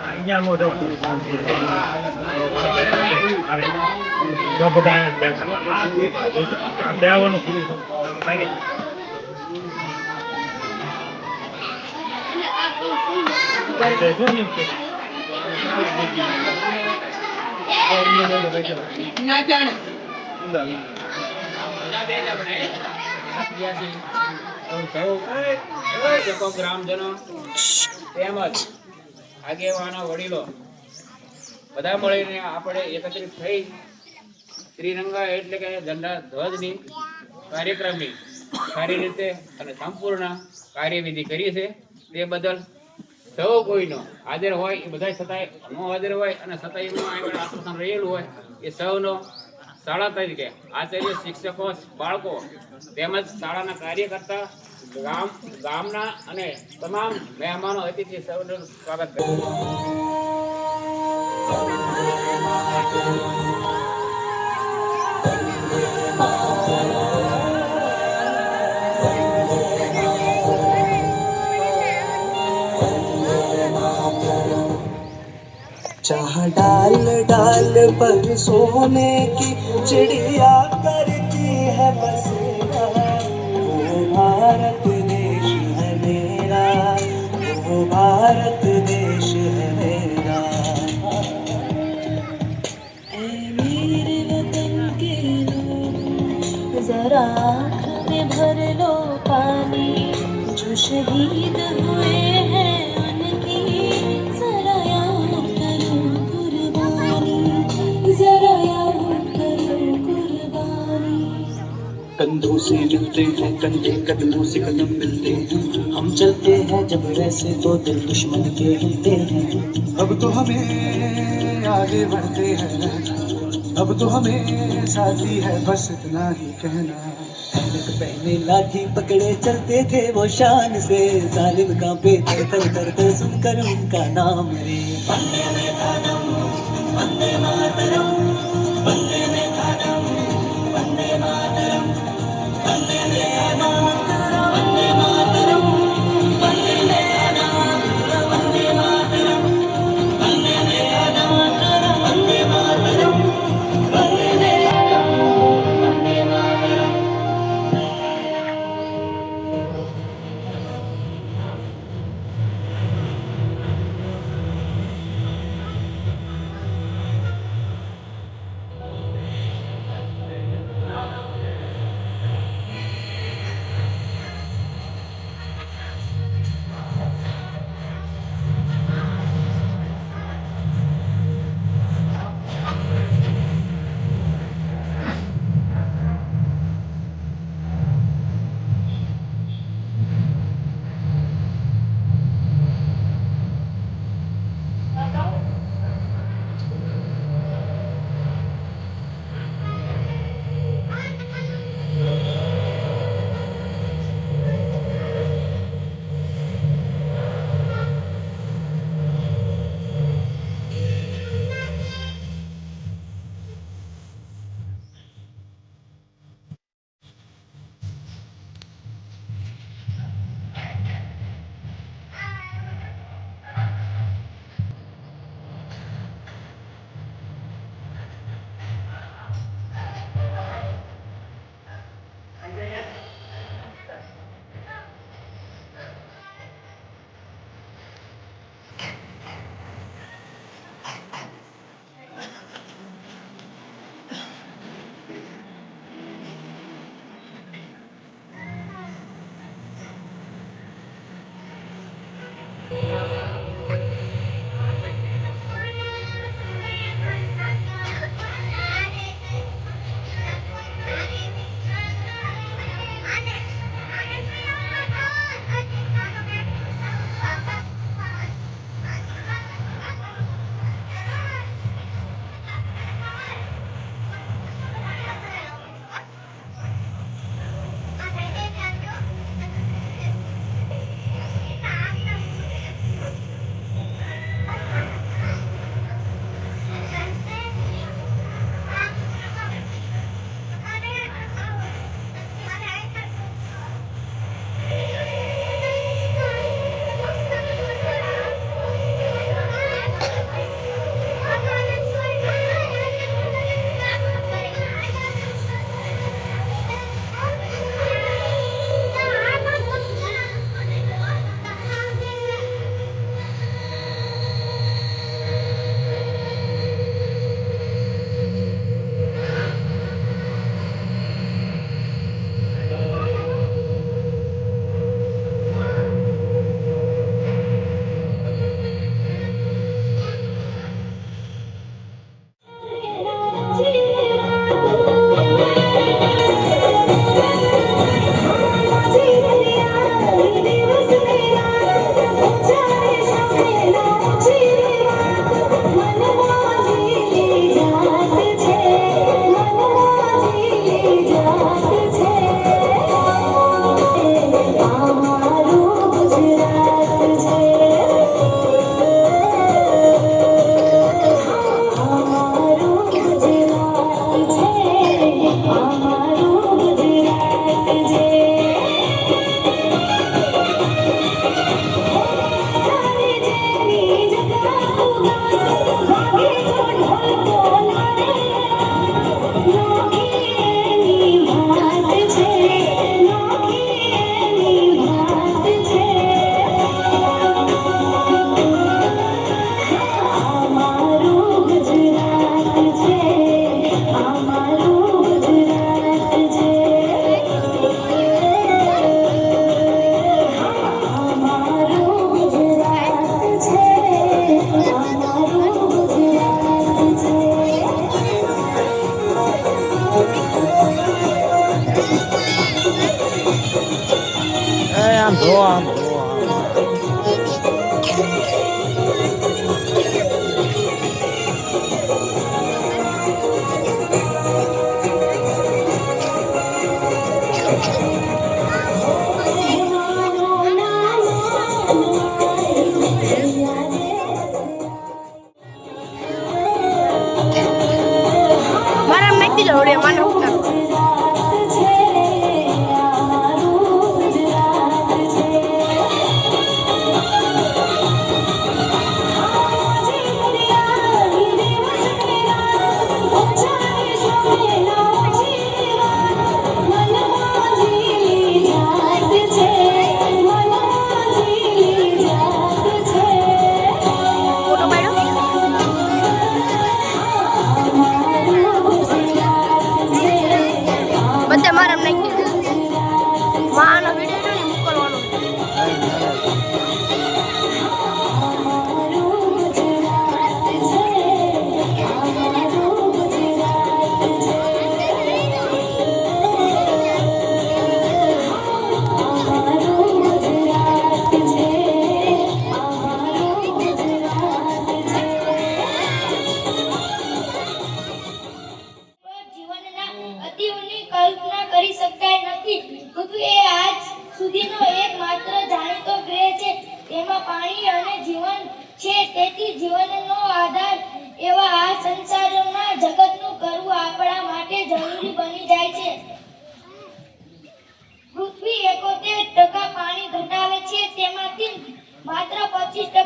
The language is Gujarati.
અહીંયા મોઢો બધા બેવાનું ગ્રામજનો તેમજ આગેવાનો વડીલો બધા મળીને આપણે એકત્રિત થઈ ત્રિરંગા એટલે કે ઝંડા ધ્વજની કાર્યક્રમની સારી રીતે અને સંપૂર્ણ કાર્યવિધિ કરી છે. તે બદલ સૌ કોઈનો હાજર હોય એ બધા છતાંય ન હાજર હોય અને છતાંય એનું આગળ આશ્વાસન રહેલું હોય એ સૌનો શાળા તરીકે આચાર્ય, શિક્ષકો, બાળકો તેમજ શાળાના કાર્યકર્તા, ગામના અને તમામ મહેમાનો અતિથિ સૌનું સ્વાગત કરે. जहाँ डाल डाल पर सोने की चिड़िया करती है बसेरा, वो भारत देश है मेरा, वो भारत देश है मेरा। ऐ मेरे वतन के लोगों, जरा आँख में भर लो पानी, जो शहीद हुए हैं कंधों से मिलते हैं कंधे, कदमों से कदम मिलते हैं, हम चलते हैं जब वैसे तो दिल दुश्मन के हिलते हैं। अब तो हमें आगे बढ़ते हैं, अब तो हमें साथी है बस इतना ही कहना। हेलमेट पहने लाठी पकड़े चलते थे वो शान से, जालिम कांपे थर थर थर थर सुनकर उनका नाम रे। वंदे मातरम, वंदे मातरम, वंदे मातरम, वंदे मातरम, वंदे मातरम, वंदे मातरम, वंदे मातरम, वंदे मातरम, वंदे मातरम, वंदे मातरम, वंदे मातरम। મારા નાખી દીધો મને હું બધા મારા નાખી દીધો માનો વિડીયો ને મોકલવાનો અતિઓની કલ્પના કરી શકાય નથી. પૃથ્વી એ આજ સુધીનો એકમાત્ર જાણીતો ગ્રહ છે. તેમાં પાણી અને જીવન છે. તેથી જીવનનો